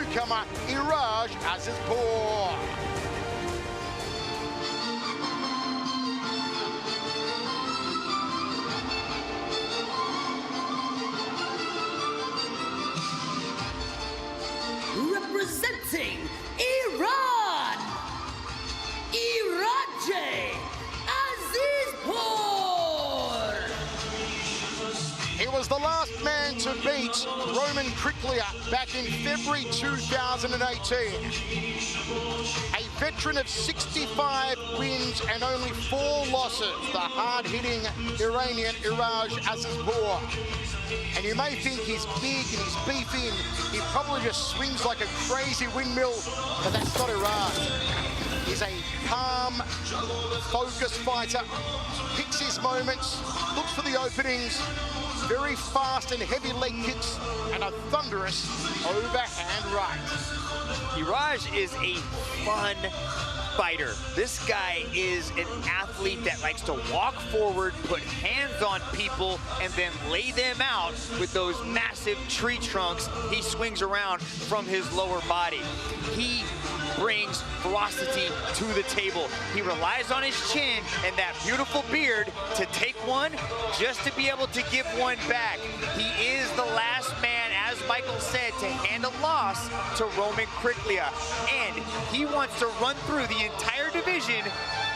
newcomer Iraj Azizpor. Representing Iran, Iraj Azizpour. He was the last man to beat Roman Kriklia back in February 2018. A veteran of 65 wins and only 4 losses, the hard-hitting Iranian Iraj Azizpour. And you may think he's big and he's beefy and he probably just swings like a crazy windmill, but that's not Iraj. He's a calm, focused fighter, picks his moments, looks for the openings, very fast and heavy leg kicks, and a thunderous overhand right. Iraj is a fun fighter. This guy is an athlete that likes to walk forward, put hands on people, and then lay them out with those massive tree trunks he swings around from his lower body. He brings ferocity to the table. He relies on his chin and that beautiful beard to take one just to be able to give one back. He is the last man, as Michael said, to hand a loss to Roman Kriklia. And he wants to run through the entire division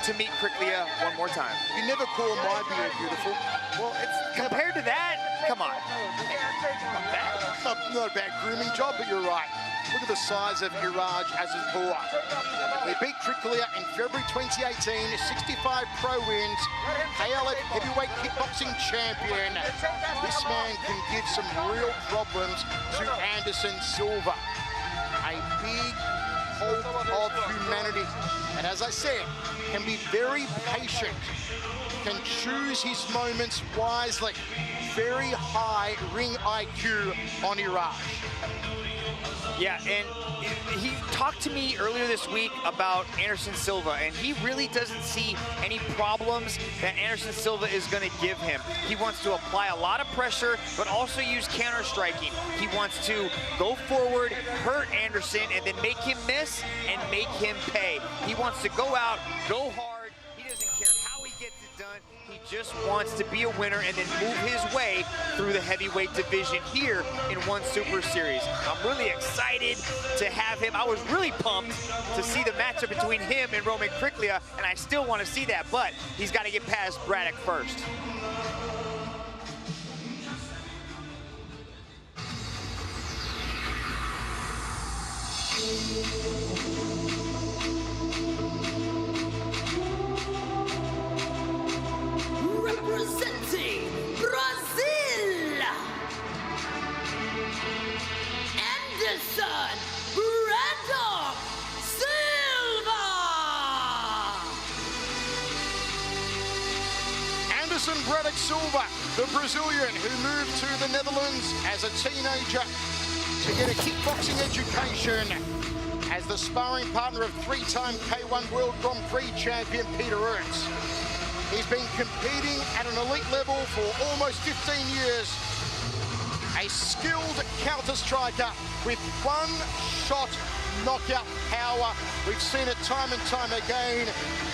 to meet Kriklia one more time. You never call my beard beautiful. Well, it's compared to that, come on. Not a bad grooming job, but you're right. Look at the size of Iraj Azizpour. He beat Kriklia in February 2018, 65 pro wins, KLF heavyweight kickboxing champion. This man can give some real problems to Anderson Silva. A big hope of humanity. And as I said, can be very patient, can choose his moments wisely. Very high ring IQ on Iraj. Yeah, and he talked to me earlier this week about Anderson Silva, and he really doesn't see any problems that Anderson Silva is going to give him. He wants to apply a lot of pressure, but also use counter-striking. He wants to go forward, hurt Anderson, and then make him miss and make him pay. He wants to go out, go hard. He doesn't care how he gets it done. He just wants to be a winner and then move his way through the heavyweight division here in One Super Series. I'm really excited to have him. I was really pumped to see the matchup between him and Roman Kriklia, and I still want to see that, but he's got to get past Braddock first. Representing Brazil, Anderson Silva. Anderson Braddock Silva, the Brazilian who moved to the Netherlands as a teenager to get a kickboxing education as the sparring partner of 3-time K1 World Grand Prix champion Peter Iraj. He's been competing at an elite level for almost 15 years. A skilled counter-striker with one-shot knockout power. We've seen it time and time again,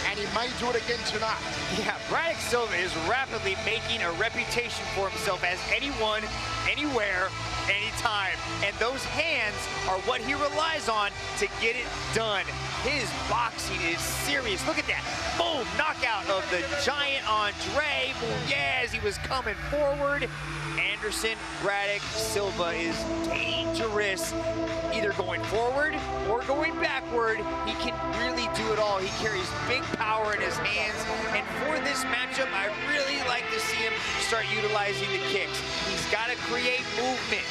and he may do it again tonight. Yeah, Braddock Silva is rapidly making a reputation for himself as anyone, anywhere, anytime. And those hands are what he relies on to get it done. His boxing is serious. Look at that. Boom, knockout of the giant Andre. Boom, yeah, as he was coming forward. Anderson Braddock Silva is dangerous, either going forward or going backward. He can really do it all. He carries big power in his hands. And for this matchup, I really like to see him start utilizing the kicks. He's got to create movement.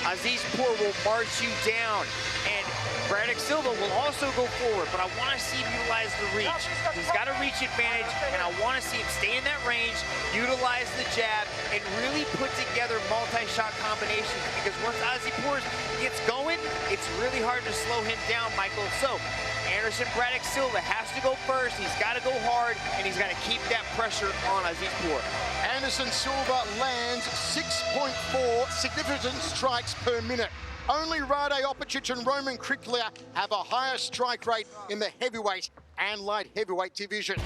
Azizpur will march you down. And Braddock Silva will also go forward, but I want to see him utilize the reach. He's got a reach advantage, and I want to see him stay in that range, utilize the jab, and really put together multi-shot combinations, because once Azizpur gets going, it's really hard to slow him down, Michael. So Anderson Braddock Silva has to go first. He's got to go hard, and he's got to keep that pressure on Azizpur. Anderson Silva lands 6.4 significant strikes per minute. Only Rade Opicic and Roman Kriklia have a higher strike rate in the heavyweight and light heavyweight divisions.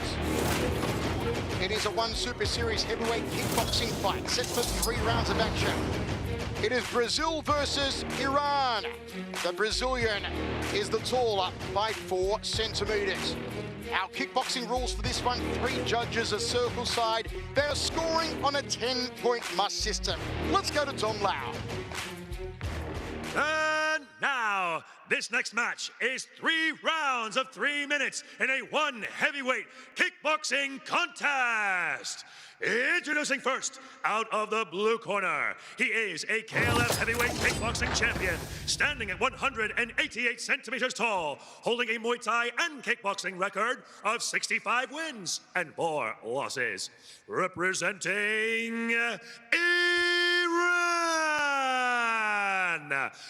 It is a one Super Series heavyweight kickboxing fight set for 3 rounds of action. It is Brazil versus Iran. The Brazilian is the taller by 4 centimeters. Our kickboxing rules for this one, 3 judges a circle side. They're scoring on a 10-point must system. Let's go to Tom Lau. And now, this next match is 3 rounds of 3 minutes in a 1 heavyweight kickboxing contest. Introducing first, out of the blue corner, he is a KLF heavyweight kickboxing champion, standing at 188 centimeters tall, holding a Muay Thai and kickboxing record of 65 wins and 4 losses. Representing Iran,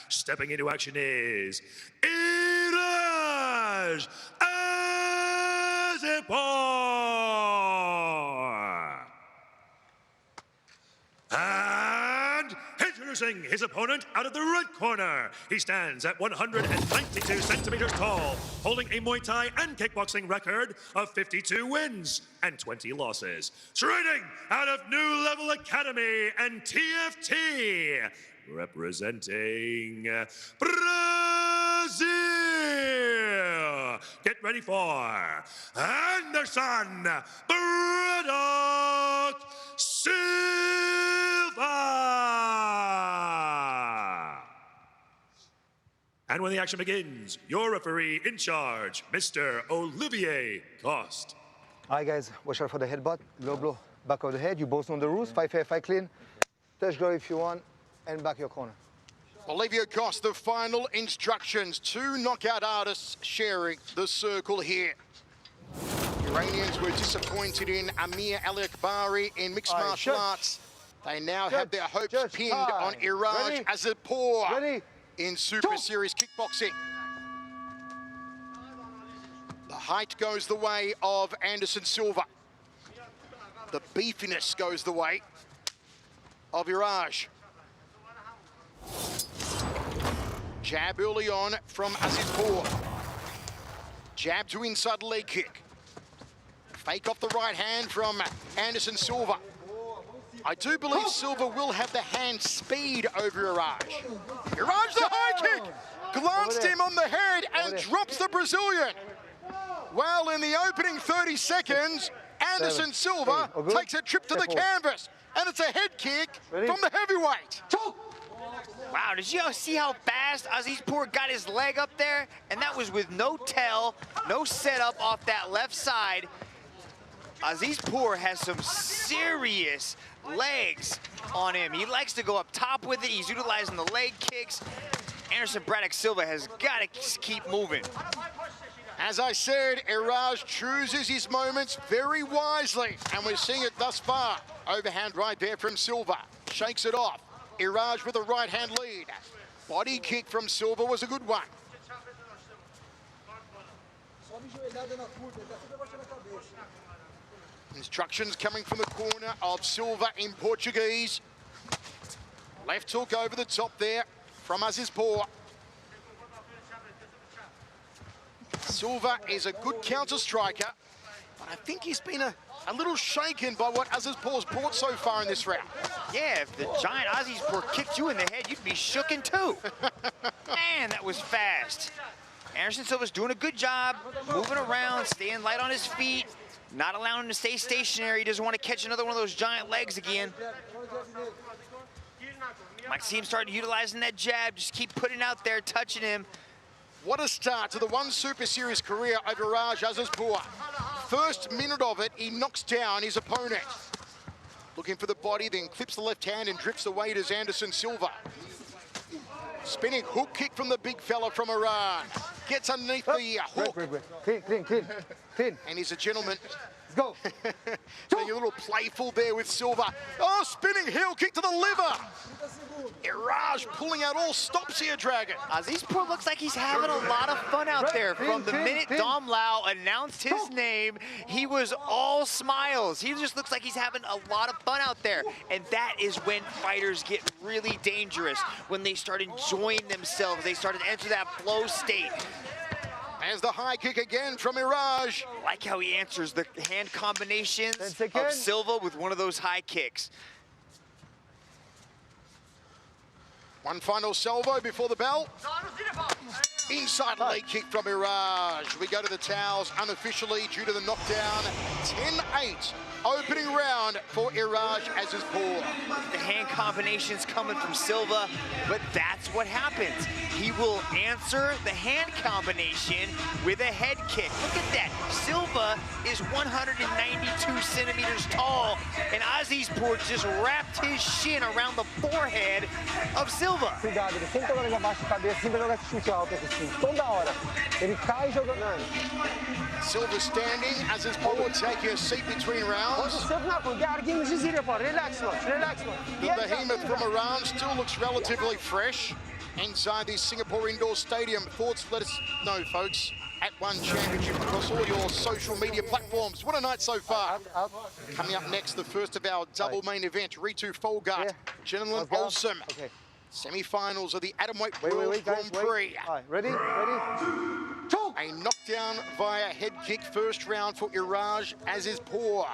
stepping into action is Iraj azizpour. And introducing his opponent out of the red corner, he stands at 192 centimeters tall, holding a Muay Thai and kickboxing record of 52 wins and 20 losses. Training out of New Level Academy and TFT, representing Brazil. Get ready for Anderson Silva. And when the action begins, your referee in charge, Mr. Olivier Coste. All right, guys, watch out for the headbutt. Low blow, back of the head. You both know the rules. Fight fair, fight clean. Touch glory if you want, and back your corner. Olivier Coste, the final instructions. 2 knockout artists sharing the circle here. Iranians were disappointed in Amir Al-Akbari in mixed martial arts. They now have their hopes pinned on Iraj azizpour in Super Series kickboxing. The height goes the way of Anderson Silva. The beefiness goes the way of Iraj. Jab early on from azizpour. Jab to inside leg kick. Fake off the right hand from Anderson Silva. I do believe Silva will have the hand speed over Iraj. Iraj the high kick! Glanced him on the head and drops the Brazilian. Well, in the opening 30 seconds, Anderson Silva takes a trip to the canvas. And it's a head kick from the heavyweight. Wow, did you see how fast azizpour got his leg up there? And that was with no tell, no setup off that left side. azizpour has some serious legs on him. He likes to go up top with it. He's utilizing the leg kicks. Anderson Braddock Silva has got to keep moving. As I said, Iraj chooses his moments very wisely, and we're seeing it thus far. Overhand right there from Silva. Shakes it off. Iraj with a right-hand lead. Body kick from Silva was a good one. Instructions coming from the corner of Silva in Portuguese. Left hook over the top there from azizpour. Silva is a good counter striker, but I think he's been a little shaken by what azizpour's brought so far in this round. Yeah, if the giant azizpour kicked you in the head, you'd be shooken too. Man, that was fast. Anderson Silva's doing a good job, moving around, staying light on his feet, not allowing him to stay stationary. He doesn't want to catch another one of those giant legs again. Might see him starting utilizing that jab, just keep putting it out there, touching him. What a start to the one Super Series career over Iraj azizpour. First minute of it, he knocks down his opponent. Looking for the body, then clips the left hand and drifts the weight as Anderson Silva. Spinning hook kick from the big fella from Iran. Gets underneath the hook. Clean. And he's a gentleman Go. Being a little playful there with Silva. Oh, spinning heel kick to the liver. Iraj pulling out all stops here, Dragon. Azizpor looks like he's having a lot of fun out there. From the minute Dom Lau announced his name, he was all smiles. He just looks like he's having a lot of fun out there. And that is when fighters get really dangerous, when they start enjoying themselves. They start to enter that flow state. There's the high kick again from Iraj. I like how he answers the hand combinations 10 seconds. of Silva with one of those high kicks. One final salvo before the bell. Inside leg kick from Iraj. We go to the towels unofficially due to the knockdown. 10-8. Opening round for Iraj Azizpor. The hand combinations coming from Silva, but that's what happens. He will answer the hand combination with a head kick. Look at that. Silva is 192 centimeters tall, and Azizpor just wrapped his shin around the forehead of Silva. Cuidado, ele sempre jogando abaixo da cabeça, sempre joga esse chute alto assim, toda hora. Ele cai jogando. Silva standing, Azizpor taking a seat between rounds. The behemoth from Iran still looks relatively fresh inside the Singapore Indoor Stadium. Thoughts, let us know, folks, at One Championship across all your social media platforms. What a night so far. Coming up next, the first of our double main event, Ritu Folgart, Gentleman Olsen. Okay. Semi-finals of the Atomweight World Grand Prix. All right, ready? Choke! A knockdown via head kick first round for Iraj Azizpor.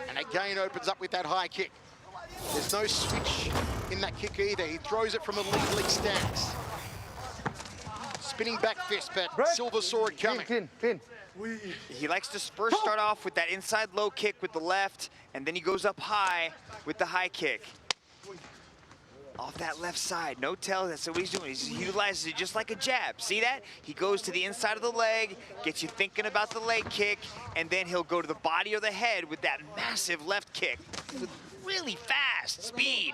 And again opens up with that high kick. There's no switch in that kick either. He throws it from the leg stance. Spinning back fist, but Silva saw it coming. Pin. He likes to first start off with that inside low kick with the left, and then he goes up high with the high kick. Off that left side, no tell, that's what he's doing. He utilizes it just like a jab. See that? He goes to the inside of the leg, gets you thinking about the leg kick, and then he'll go to the body or the head with that massive left kick with really fast speed.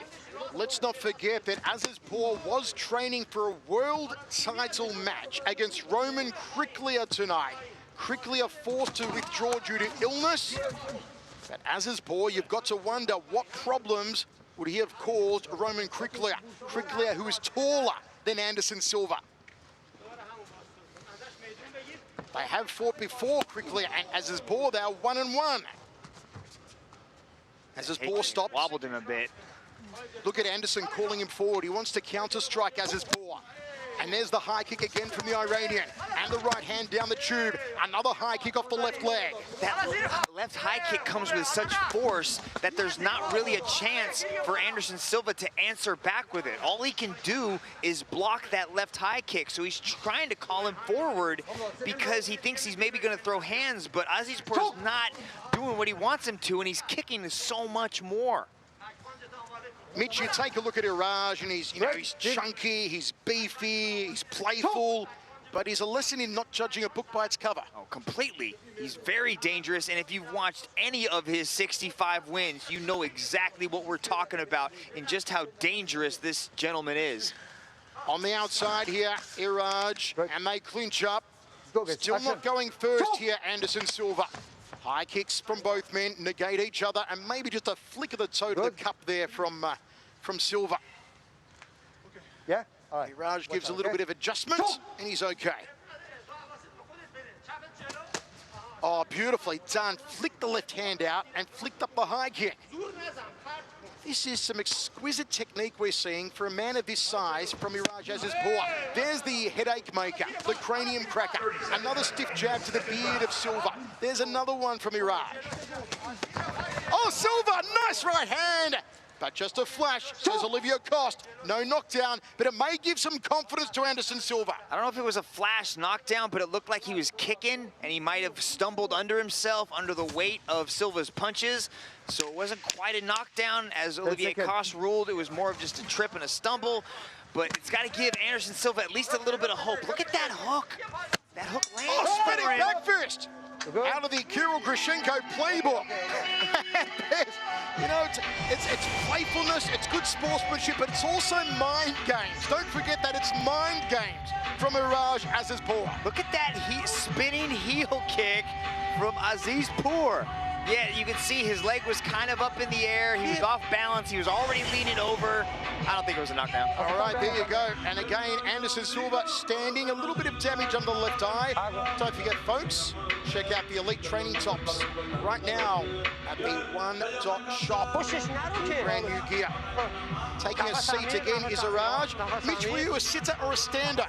Let's not forget that Azizpor was training for a world title match against Roman Kriklia tonight. Kriklia forced to withdraw due to illness. But Azizpor, you've got to wonder what problems would he have caused Roman Kriklia? Kriklia, who is taller than Anderson Silva. They have fought before, Kriklia and Azizpor. They are 1-1. Azizpor stops. Wobbled him a bit. Look at Anderson calling him forward. He wants to counter-strike Azizpor. And there's the high kick again from the Iranian. And the right hand down the tube. Another high kick off the left leg. That left high kick comes with such force that there's not really a chance for Anderson Silva to answer back with it. All he can do is block that left high kick. So he's trying to call him forward because he thinks he's maybe going to throw hands, but Azizpor's not doing what he wants him to, and he's kicking so much more. Mitch, you take a look at Iraj, and he's chunky, he's beefy, he's playful, but he's a lesson in not judging a book by its cover. Oh, completely. He's very dangerous, and if you've watched any of his 65 wins, you know exactly what we're talking about and just how dangerous this gentleman is. On the outside here, Iraj, and they clinch up. Still not going first here, Anderson Silva. High kicks from both men, negate each other, and maybe just a flick of the toe to the cup there from Silva. Yeah? All right. Iraj gives a little bit of adjustment, and he's okay. Oh, beautifully done. Flicked the left hand out and flicked up the high kick. This is some exquisite technique we're seeing for a man of this size from Iraj Azizpor. There's the headache maker, the cranium cracker. Another stiff jab to the beard of Silva. There's another one from Iraj. Oh, Silva, nice right hand. But just a flash, says Olivia Cost. No knockdown, but it may give some confidence to Anderson Silva. I don't know if it was a flash knockdown, but it looked like he was kicking, and he might have stumbled under himself under the weight of Silva's punches. So it wasn't quite a knockdown, as Olivia Cost ruled. It was more of just a trip and a stumble. But it's got to give Anderson Silva at least a little bit of hope. Look at that hook. That hook lands. Oh, spinning back fist. out of the Kirill Grushenko playbook. You know, it's playfulness, it's good sportsmanship, but it's also mind games. Don't forget that it's mind games from Iraj Azizpour. Look at that spinning heel kick from Azizpor. Yeah, you can see his leg was kind of up in the air. He was off balance. He was already leaning over. I don't think it was a knockdown. All right, there you go. And again, Anderson Silva standing, a little bit of damage on the left eye. Don't forget, folks, check out the Elite Training Tops right now at the One Dot Shop. Brand new gear. Taking a seat again is Iraj. Mitch, were you a sitter or a stander?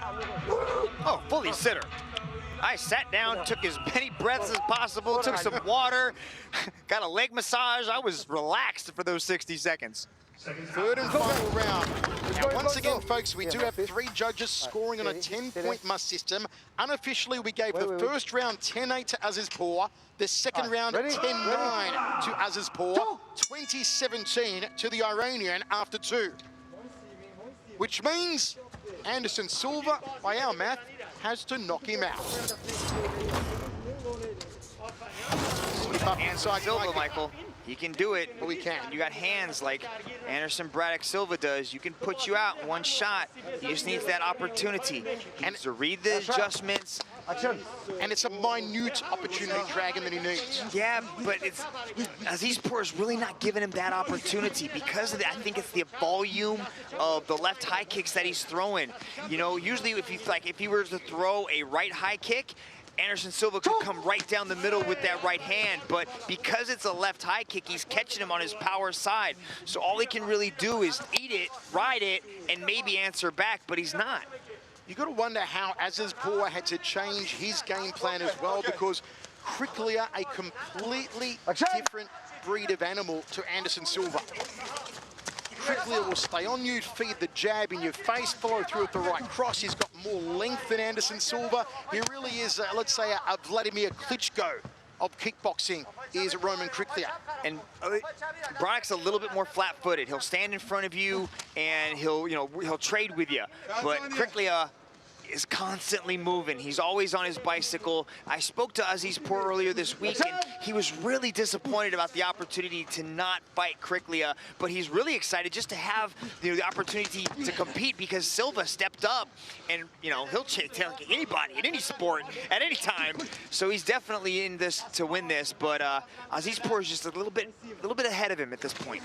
Oh, fully sitter. I sat down, took as many breaths as possible, took some water, got a leg massage. I was relaxed for those 60 seconds. Third and final round. Now, once again, folks, we do have 3 judges scoring on a 10-point must system. Unofficially, we gave the first round 10-8 to Azizpour, the second round 10-9 to Azizpour, 20-17 to the Iranian after 2. Which means Anderson Silva, by our math, has to knock him out. Up inside Silva, Michael, he can do it. Well, he can. You got hands like Anderson Braddock Silva does. You can put you out in one shot. He just needs that opportunity. He needs to read the adjustments. And it's a minute opportunity, Dragon, that he needs. Yeah, but Azizpour is really not giving him that opportunity because of I think it's the volume of the left high kicks that he's throwing. You know, usually if he were to throw a right high kick, Anderson Silva could come right down the middle with that right hand, but because it's a left high kick, he's catching him on his power side. So all he can really do is eat it, ride it, and maybe answer back, but he's not. You got to wonder how Azizpour had to change his game plan as well, because quickly a completely different breed of animal to Anderson Silva. Quickly will stay on you, feed the jab in your face, follow through with the right cross. He's got more length than Anderson Silva. He really is, let's say, a Vladimir Klitschko of kickboxing is Roman Kriklia. And Braddock's a little bit more flat-footed. He'll stand in front of you and he'll trade with you. But Kriklia is constantly moving. He's always on his bicycle. I spoke to Azizpour earlier this week, and he was really disappointed about the opportunity to not fight Kriklia, but he's really excited just to have the opportunity to compete because Silva stepped up, and he'll take anybody in any sport at any time. So he's definitely in this to win this, but Azizpour is just a little bit ahead of him at this point.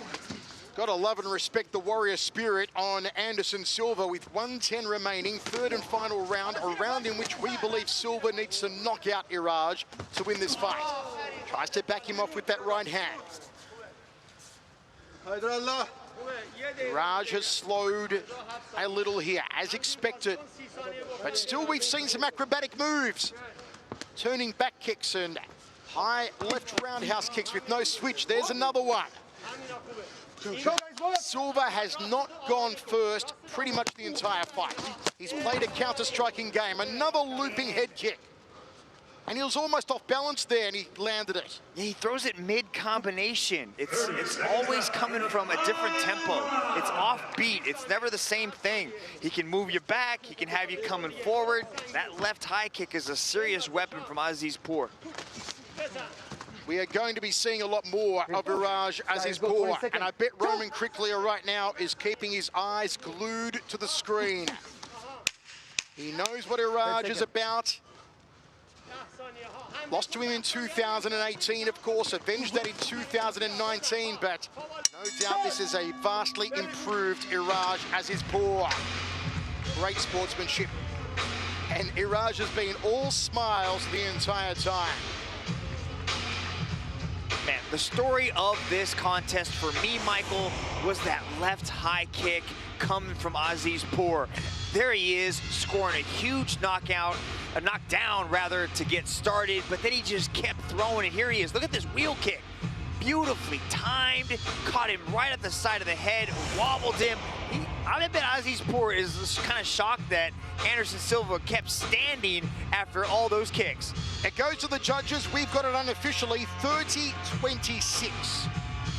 Got to love and respect the warrior spirit on Anderson Silva with 1:10 remaining. Third and final round, a round in which we believe Silva needs to knock out Iraj to win this fight. Tries to back him off with that right hand. Iraj has slowed a little here, as expected. But still, we've seen some acrobatic moves. Turning back kicks and high left roundhouse kicks with no switch. There's another one. Silva has not gone first pretty much the entire fight. He's played a counter-striking game. Another looping head kick. And he was almost off balance there, and he landed it. Yeah, he throws it mid-combination. It's always coming from a different tempo. It's offbeat. It's never the same thing. He can move you back. He can have you coming forward. That left high kick is a serious weapon from Azizpour. We are going to be seeing a lot more of Iraj Azizpour, and I bet Roman Kriklia right now is keeping his eyes glued to the screen. He knows what Iraj is about. Lost to him in 2018, of course, avenged that in 2019, but no doubt this is a vastly improved Iraj Azizpour. Great sportsmanship. And Iraj has been all smiles the entire time. Man, the story of this contest for me, Michael, was that left high kick coming from Azizpour. There he is, scoring a huge knockdown, rather, to get started, but then he just kept throwing it. Here he is. Look at this wheel kick. Beautifully timed, caught him right at the side of the head, wobbled him. I bet Azizpour is kind of shocked that Anderson Silva kept standing after all those kicks. It goes to the judges. We've got it unofficially 30-26,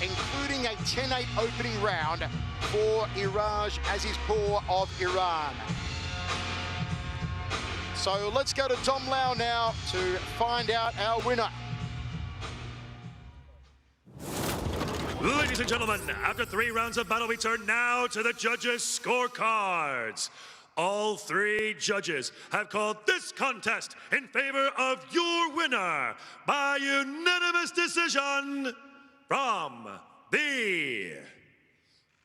including a 10-8 opening round for Iraj Azizpour of Iran. So let's go to Dom Lau now to find out our winner. Ladies and gentlemen, after 3 rounds of battle, we turn now to the judges' scorecards. All 3 judges have called this contest in favor of your winner by unanimous decision from the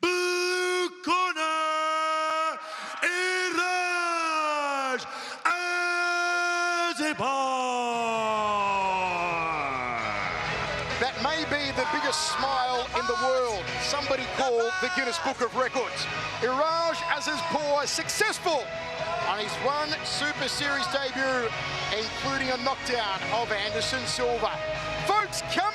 blue corner, Iraj That may be the biggest smile in the world. Somebody called the Guinness Book of Records. Iraj Azizpor successful on his 1 Super Series debut, including a knockdown of Silva. Folks, come